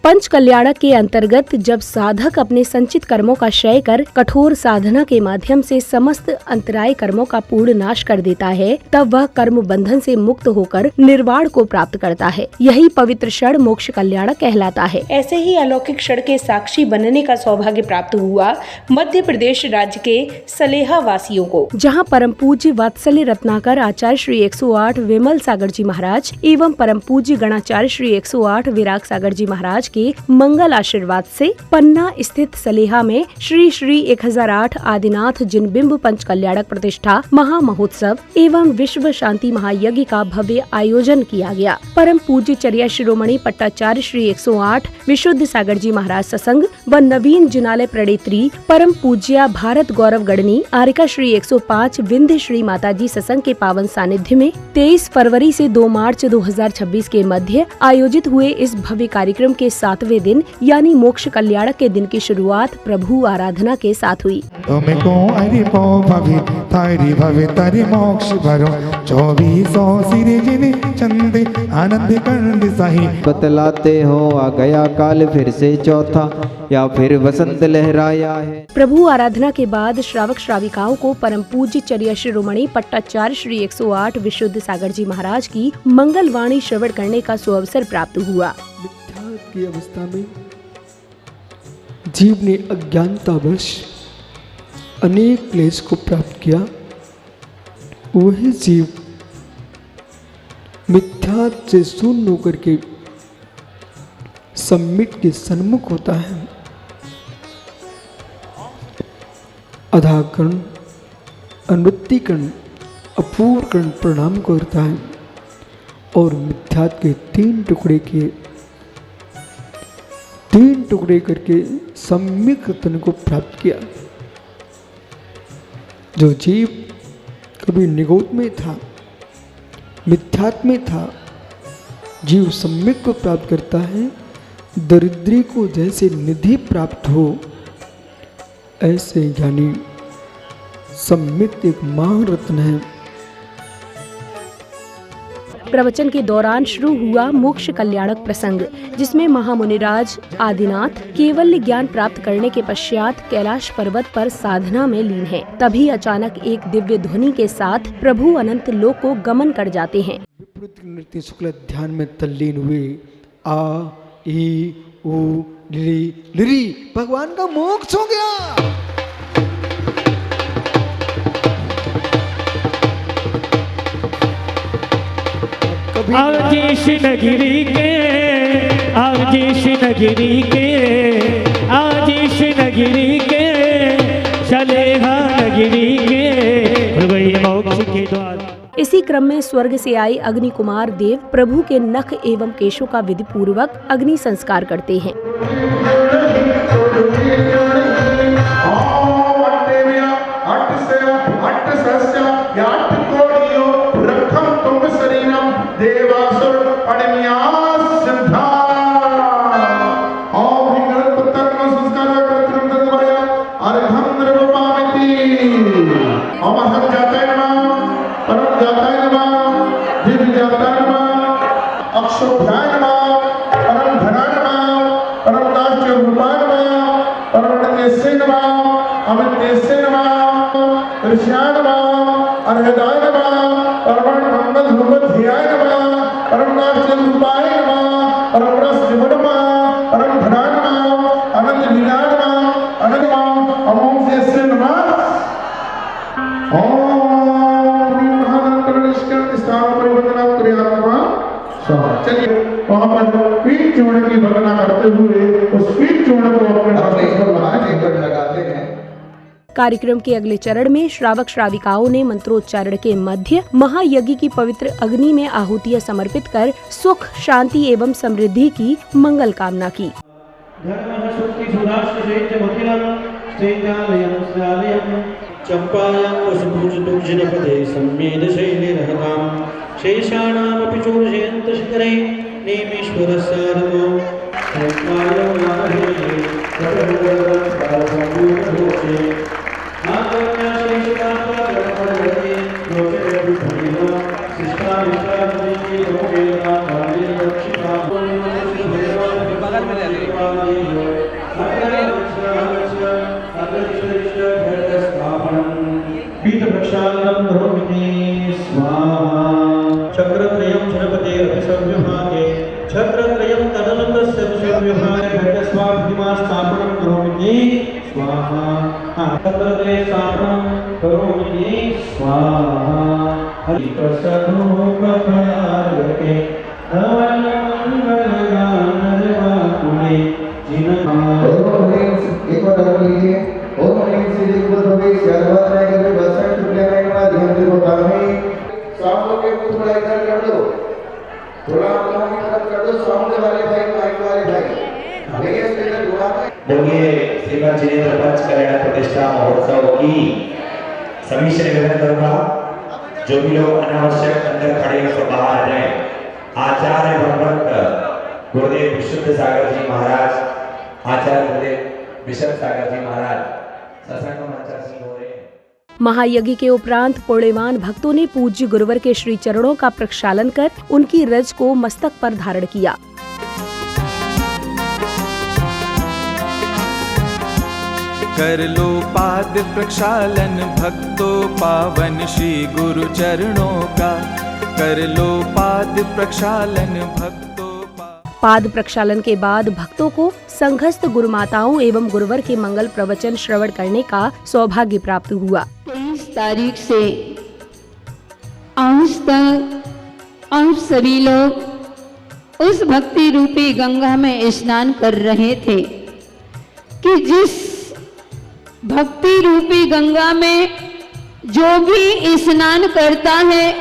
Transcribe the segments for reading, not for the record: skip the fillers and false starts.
पंच कल्याणक के अंतर्गत जब साधक अपने संचित कर्मों का क्षय कर कठोर साधना के माध्यम से समस्त अंतराय कर्मों का पूर्ण नाश कर देता है, तब वह कर्म बंधन से मुक्त होकर निर्वाण को प्राप्त करता है। यही पवित्र क्षण मोक्ष कल्याणक कहलाता है। ऐसे ही अलौकिक क्षण के साक्षी बनने का सौभाग्य प्राप्त हुआ मध्य प्रदेश राज्य के सलेहा वासियों को, जहाँ परम पूज्य वात्सल्य रत्नाकर आचार्य श्री 108 विमल सागर जी महाराज एवं परम पूज्य गणाचार्य श्री 108 विराग सागर जी महाराज के मंगल आशीर्वाद से पन्ना स्थित सलेहा में श्री श्री 1008 आदिनाथ जिनबिंब पंच कल्याणक प्रतिष्ठा महा महोत्सव एवं विश्व शांति महायज्ञ का भव्य आयोजन किया गया। परम पूज्य चर्या शिरोमणि पट्टाचार्य श्री 108 विशुद्ध सागर जी महाराज सत्संग व नवीन जिनालय प्रणेत्री परम पूज्या भारत गौरव गणनी आरिका श्री 105 विंध्य श्री माता जी सत्संग के पावन सानिध्य में 23 फरवरी से 2 मार्च 2026 के मध्य आयोजित हुए इस भव्य कार्यक्रम के 7वें दिन यानी मोक्ष कल्याणक के दिन की शुरुआत प्रभु आराधना के साथ हुई। बतलाते हो आ गया काल फिर से चौथा या फिर वसंत लहराया है। प्रभु आराधना के बाद श्रावक श्राविकाओं को परम पूज्य चर्या शिरोमणि पट्टाचार्य श्री 108 विशुद्ध सागर जी महाराज की मंगल वाणी श्रवण करने का सुअवसर प्राप्त हुआ। मिथ्यात्व की अवस्था में जीव ने अज्ञानतावश अनेक क्लेश को प्राप्त किया। वही जीव मिथ्यात्व से शून्य होकर के सम्मिट के सन्मुख होता है। अधाकरण, अनुवृत्तिकरण, अपूर्वकरण प्रणाम करता है और मिथ्यात्व के 3 टुकड़े करके सम्यक रत्न को प्राप्त किया। जो जीव कभी निगोद में था, मिथ्यात्व में था, जीव सम्यक को प्राप्त करता है। दरिद्री को जैसे निधि प्राप्त हो, ऐसे यानी सम्यक एक महारत्न है। प्रवचन के दौरान शुरू हुआ मोक्ष कल्याणक प्रसंग, जिसमें महामुनिराज आदिनाथ केवल ज्ञान प्राप्त करने के पश्चात कैलाश पर्वत पर साधना में लीन हैं। तभी अचानक एक दिव्य ध्वनि के साथ प्रभु अनंत लोक को गमन कर जाते हैं। विपरीत नृत्य शुक्ल ध्यान में तल्लीन हुए। आ ई उ लिरी लिरी भगवान का मोक्ष हो गया। आवजीश नगरी के, आवजीश नगरी के, आवजीश नगरी के, सलेहा नगरी के, वही मोक्ष के द्वार। इसी क्रम में स्वर्ग से आए अग्नि कुमार देव प्रभु के नख एवं केशों का विधि पूर्वक अग्नि संस्कार करते हैं। चलिए वहाँ पर पीठ चूर्ण की वंदना करते हुए उस पीठ चूर्ण को अपने लगाते हैं। कार्यक्रम के अगले चरण में श्रावक श्राविकाओं ने मंत्रोच्चारण के मध्य महायज्ञ की पवित्र अग्नि में आहुतियां समर्पित कर सुख, शांति एवं समृद्धि की मंगल कामना की। शेषाणामपि चोरजयन्तशिखरे नेमीश्वरस्यार्धो बगल में ले छत्रत्रयं जनपदे अभिसंव्यहाते छत्रत्रयं तदनन्तस्य अभिसंव्यहाते घटस्वाभिमा स्थापनं करोमि स्वाहा छत्रत्रय स्थापनं करोमि स्वाहा हरिप्रसन्नोपकारके धवलमङ्गलगानरवाकुले एक बार कर लीजिए। ओम ह्रीं श्री दिग्बलभवे सर्वत्राय के वसंत तुल्यमय ध्यान दे भगवान साउंड के कुछ थोड़ा इधर कर दो, थोड़ा आप की तरफ कर दो। साउंड वाले भाई, माइक वाले भाई भैया से इधर घुमा बोलिए। श्रीमद जिनेन्द्र पंच कल्याण प्रतिष्ठा महोत्सव की सभी से निवेदन करूंगा, जो भी लोग अनावश्यक अंदर खड़े हैं तो बाहर आ जाएं। आचार्य भगवंत गुरुदेव विशुद्ध सागर जी महाराज, आचार्य गुरुदेव विशुद्ध सागर जी महाराज सत्संग मंचासीन हो रहे हैं। महायज्ञ के उपरांत पुण्यवान भक्तों ने पूज्य गुरुवर के श्री चरणों का प्रक्षालन कर उनकी रज को मस्तक पर धारण किया। कर लो पाद प्रक्षालन भक्तों पावन श्री गुरु चरणों का, कर लो पाद प्रक्षालन भक्तों पाद प्रक्षालन के बाद भक्तों को संघस्थ गुरुमाताओं एवं गुरुवर के मंगल प्रवचन श्रवण करने का सौभाग्य प्राप्त हुआ। 23 तारीख से आज तक आप सभी लोग उस भक्ति रूपी गंगा में स्नान कर रहे थे कि जिस भक्ति रूपी गंगा में जो भी स्नान करता है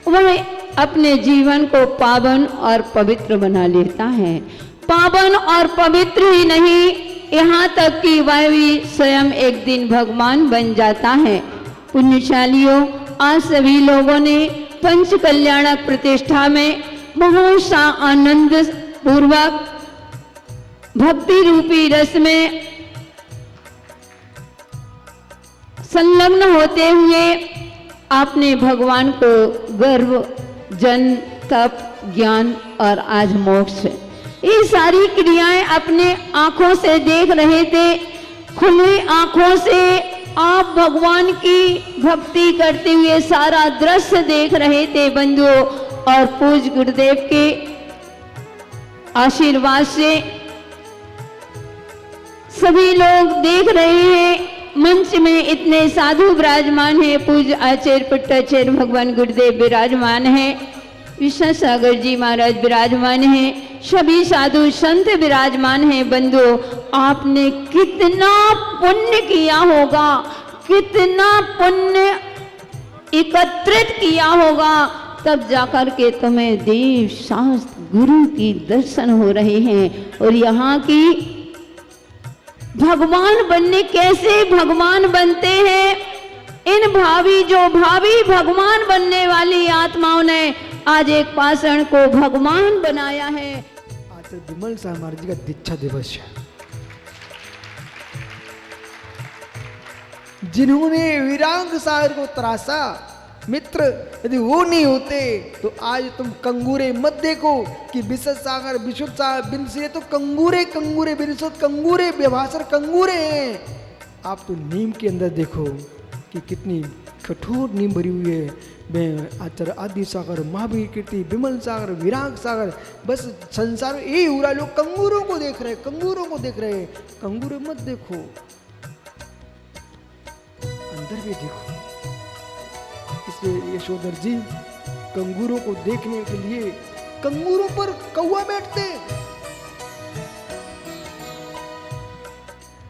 वह अपने जीवन को पावन और पवित्र बना लेता है। पावन और पवित्र ही नहीं, यहाँ तक कि वह भी स्वयं एक दिन भगवान बन जाता है। पुण्यशालियों, आज सभी लोगों ने पंच कल्याणक प्रतिष्ठा में बहुत सा आनंद पूर्वक भक्ति रूपी रस में संलग्न होते हुए आपने भगवान को गर्व, जन्म, तप, ज्ञान और आज मोक्ष, ये सारी क्रियाएं अपने आंखों से देख रहे थे। खुली आंखों से आप भगवान की भक्ति करते हुए सारा दृश्य देख रहे थे बंधुओं, और पूज्य गुरुदेव के आशीर्वाद से सभी लोग देख रहे हैं। मंच में इतने साधु विराजमान हैं, पूज्य आचार्य पट्टाचार्य भगवान गुरुदेव विराजमान हैं, विश्व सागर जी महाराज विराजमान हैं, सभी साधु संत विराजमान हैं। बंधुओं, आपने कितना पुण्य किया होगा, कितना पुण्य एकत्रित किया होगा, तब जाकर के तुम्हें देव शास्त्र गुरु की दर्शन हो रहे हैं। और यहाँ की भगवान बनने, कैसे भगवान बनते हैं, इन भावी भगवान बनने वाली आत्माओं ने आज एक पाषाण को भगवान बनाया है। आज विमल शाह महाराज जी का दीक्षा दिवस है, जिन्होंने विराग सागर को तराशा। मित्र, यदि वो नहीं होते तो आज तुम कंगूरे मत देखो कि विशुद्ध सागर विशुद्ध सागर बिन से तो कंगूरे कंगूरे विशुद्ध कंगूरे व्यभासर कंगूरे हैं। आप तो नीम के अंदर देखो कि कितनी कठोर नीम भरी हुई है। मैं आचार्य आदि सागर, महावीर कीर्ति, विमल सागर, विराग सागर, बस संसार यही हो रहा है। लोग कंगूरों को देख रहे हैं, कंगूरों को देख रहे हैं। कंगूरे मत देखो, अंदर भी देखो। इसलिए यशोधर जी कंगूरों को देखने के लिए कंगूरों पर कौवा बैठते,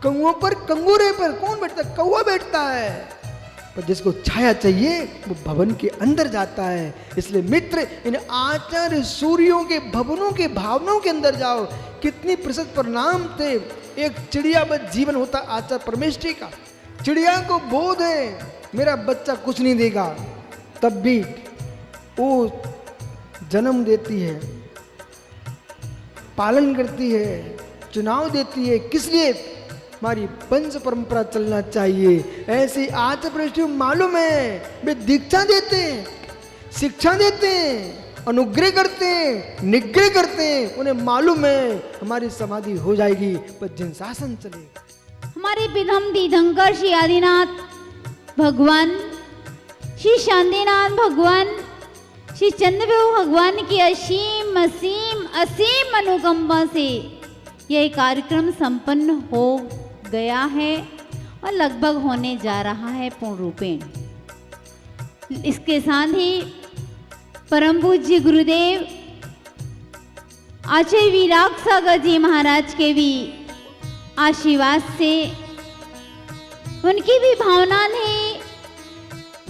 कौओं पर कंगूरे पर कौन बैठता है? कौवा बैठता है। पर जिसको छाया चाहिए वो भवन के अंदर जाता है। इसलिए मित्र, इन आचार्य सूर्यों के भवनों के भावनों के अंदर जाओ। कितनी प्रसिद्ध प्रणाम थे। एक चिड़ियावत जीवन होता आचार्य परमेष्ठी का। चिड़िया को बोध है मेरा बच्चा कुछ नहीं देगा, तब भी वो जन्म देती है, पालन करती है, चुनाव देती है। किस लिए? हमारी वंश परंपरा चलना चाहिए। ऐसे आज प्रश्न मालूम है, वे दीक्षा देते हैं, शिक्षा देते हैं, अनुग्रह करते हैं, निग्रह करते हैं। उन्हें मालूम है हमारी समाधि हो जाएगी पर जिन शासन चले। हमारे विधम दीधंकर श्री आदिनाथ भगवान, श्री शांतिनाथ भगवान, श्री चंद्रप्रभु भगवान की असीम असीम असीम अनुकंपा से यह कार्यक्रम संपन्न हो गया है और लगभग होने जा रहा है पूर्ण रूपेण। इसके साथ ही परम पूज्य गुरुदेव आचार्य विराग सागर जी महाराज के भी आशीर्वाद से, उनकी भी भावना थी,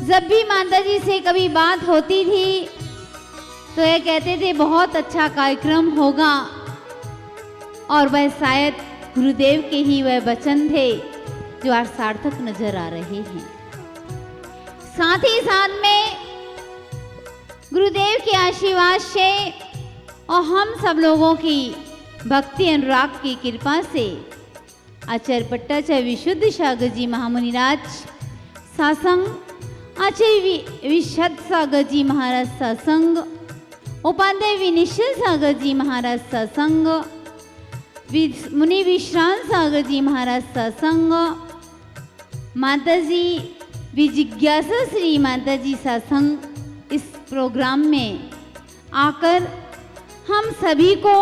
जब भी माता जी से कभी बात होती थी तो ये कहते थे बहुत अच्छा कार्यक्रम होगा, और वह शायद गुरुदेव के ही वह वचन थे जो आज सार्थक नजर आ रहे हैं। साथ ही साथ में गुरुदेव के आशीर्वाद से और हम सब लोगों की भक्ति अनुराग की कृपा से आचार्य पट्टाचार्य विशुद्ध सागर जी महामुनिराज सासंग, आचार्य विशद सागर जी महाराज सासंग, उपाध्याय विनिश्चल सागर जी महाराज सासंग, मुनि विश्रांत सागर जी महाराज सासंग, माता जी विजिज्ञासा श्री माता जी सासंग इस प्रोग्राम में आकर हम सभी को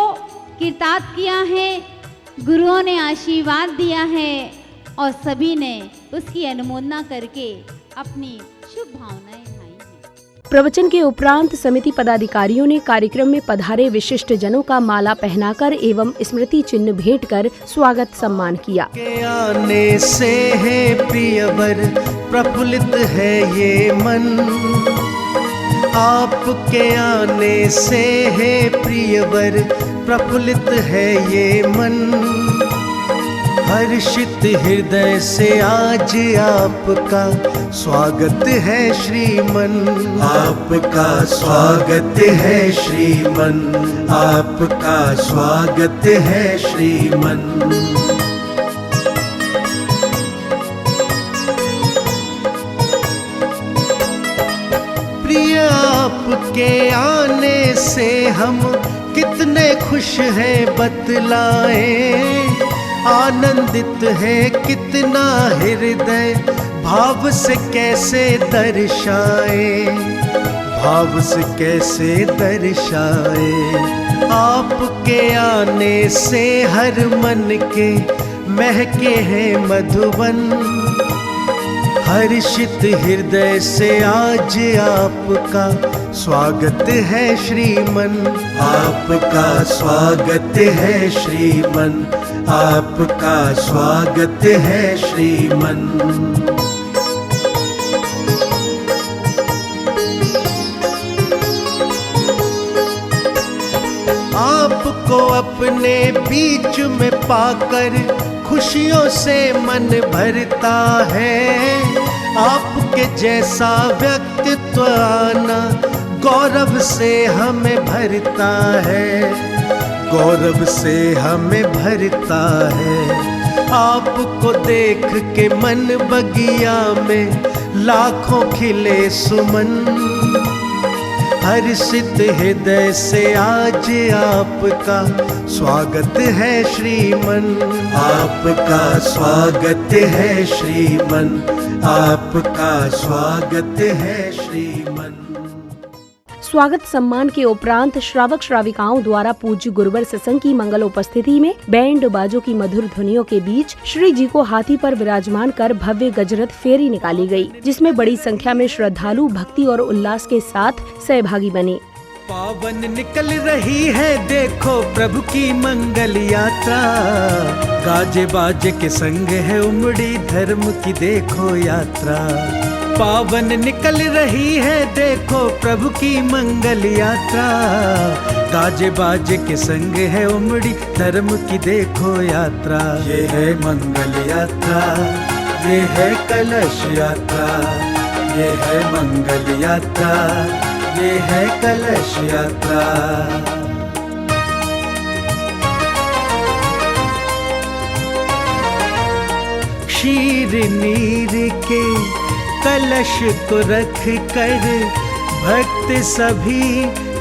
कृतार्थ किया है। गुरुओं ने आशीर्वाद दिया है और सभी ने उसकी अनुमोदना करके अपनी शुभ भावनाएं लाई हैं। प्रवचन के उपरांत समिति पदाधिकारियों ने कार्यक्रम में पधारे विशिष्ट जनों का माला पहनाकर एवं स्मृति चिन्ह भेंट कर स्वागत सम्मान किया। के आने से है प्रियवर प्रफुल्लित है ये मन, आपके आने से है प्रियवर प्रफुल्लित है ये मन, हर्षित हृदय से आज आपका स्वागत है श्रीमन, आपका स्वागत है श्रीमन, आपका स्वागत है श्रीमन। प्रिय आपके आने से हम कितने खुश हैं बतलाएं, आनंदित है कितना हृदय भाव से कैसे दर्शाए, भाव से कैसे दर्शाए। आपके आने से हर मन के महके हैं मधुबन, हर्षित हृदय से आज आपका स्वागत है श्रीमन, आपका स्वागत है श्रीमन, आपका स्वागत है श्रीमन। आपको अपने बीच में पाकर खुशियों से मन भरता है, आपके जैसा व्यक्तित्व आना गौरव से हमें भरता है, गौरव से हमें भरता है। आपको देख के मन बगिया में लाखों खिले सुमन, हर्षित हृदय से आज आपका स्वागत है श्रीमन, आपका स्वागत है श्रीमन, आपका स्वागत है श्रीमन। स्वागत सम्मान के उपरांत श्रावक श्राविकाओं द्वारा पूज्य गुरुवर सत्संग की मंगल उपस्थिति में बैंड बाजों की मधुर ध्वनियों के बीच श्री जी को हाथी पर विराजमान कर भव्य गजरथ फेरी निकाली गई, जिसमें बड़ी संख्या में श्रद्धालु भक्ति और उल्लास के साथ सहभागी बने। पावन निकल रही है देखो प्रभु की मंगल यात्रा, गाजे बाजे के संग है उमड़ी धर्म की देखो यात्रा। पावन निकल रही है देखो प्रभु की मंगल यात्रा, गाजे बाजे के संग है उमड़ी धर्म की देखो यात्रा। ये है मंगल यात्रा, ये है कलश यात्रा, ये है मंगल यात्रा, ये है कलश यात्रा। क्षीर नीर के कलश को रख कर भक्त सभी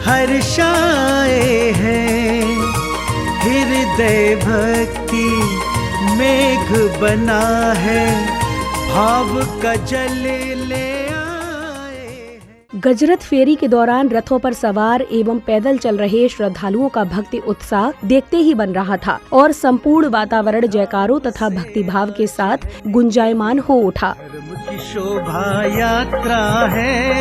हर्षाए हैं, हृदय भक्ति मेघ बना है, भाव का जल ले गजरत फेरी के दौरान रथों पर सवार एवं पैदल चल रहे श्रद्धालुओं का भक्ति उत्साह देखते ही बन रहा था और संपूर्ण वातावरण जयकारों तथा भक्तिभाव के साथ गुंजायमान हो उठा। धर्म की शोभा यात्रा है,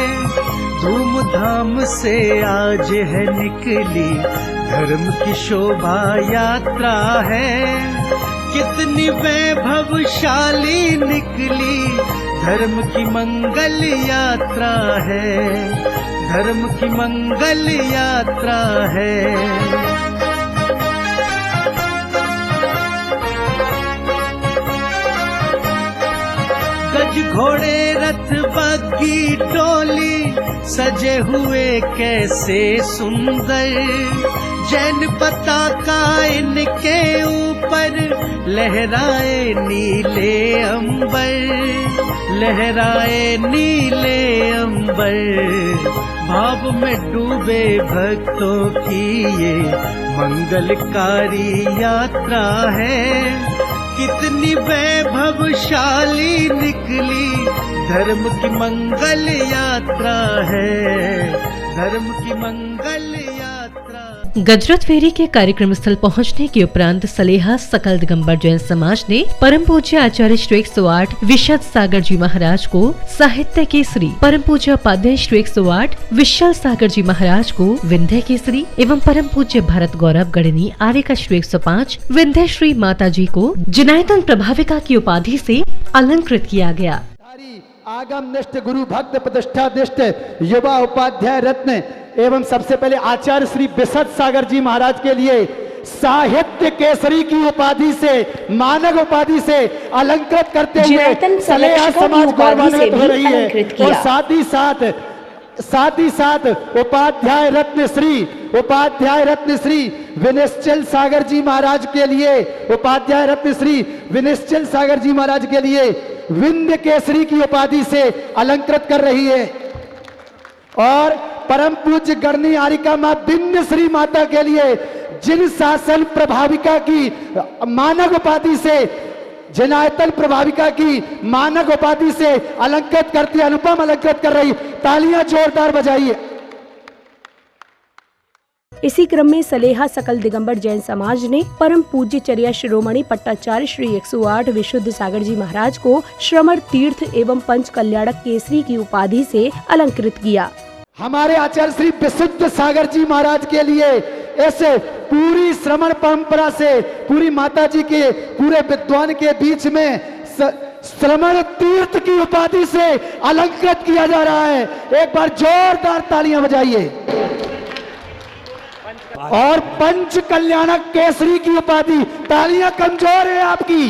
धूमधाम से आज है निकली, धर्म की शोभा यात्रा है, कितनी वैभवशाली निकली, धर्म की मंगल यात्रा है, धर्म की मंगल यात्रा है। गज घोड़े रथ बग्गी टोली सजे हुए कैसे सुंदर, जैन पताका इनके ऊपर लहराए नीले अंबर, लहराए नीले अंबर। भाव में डूबे भक्तों की ये मंगलकारी यात्रा है, कितनी वैभवशाली निकली, धर्म की मंगल यात्रा है, धर्म की मंगल यात्रा। गजरत फेरी के कार्यक्रम स्थल पहुंचने के उपरांत सलेहा सकल दिगंबर जैन समाज ने परम पूज्य आचार्य श्री 108 विशद सागर जी महाराज को साहित्य केसरी, परम पूज्य उपाध्याय श्री 108 विशाल सागर जी महाराज को विंध्य केसरी एवं परम पूज्य भारत गौरव गणनी आर्य का श्री 105 विंध्य श्री माता जी को जिनायतन प्रभाविका की उपाधि से अलंकृत किया गया। आगम निष्ठ गुरु भक्त प्रतिष्ठा निष्ठ युवा उपाध्याय रत्न एवं सबसे पहले आचार्य श्री विशद सागर जी महाराज के लिए साहित्य केसरी की उपाधि से, मानक उपाधि से अलंकृत करते हुए सलेहा समाज गौरवान्वित हो रही है। और साथ ही साथ उपाध्याय रत्न श्री विनिश्चल सागर जी महाराज के लिए, उपाध्याय रत्न श्री विनिश्चल सागर जी महाराज के लिए विंध्य केसरी की उपाधि से अलंकृत कर रही है। और परम पूज्य गणनी आरिका मां विंध्य श्री माता के लिए जिन शासन प्रभाविका की मानक उपाधि से, जिनायतन प्रभाविका की मानक उपाधि से अलंकृत करती, अनुपम अलंकृत कर रही, तालियां जोरदार बजाइए। इसी क्रम में सलेहा सकल दिगंबर जैन समाज ने परम पूज्य चर्या शिरोमणि पट्टाचार्य श्री 108 विशुद्ध सागर जी महाराज को श्रमण तीर्थ एवं पंच कल्याणक केसरी की उपाधि से अलंकृत किया। हमारे आचार्य श्री विशुद्ध सागर जी महाराज के लिए ऐसे पूरी श्रमण परंपरा से, पूरी माता जी के पूरे विद्वान के बीच में श्रमण तीर्थ की उपाधि से अलंकृत किया जा रहा है। एक बार जोरदार तालियां बजाइए। और पंच कल्याणक केसरी की उपाधि, तालियां कमजोर है आपकी।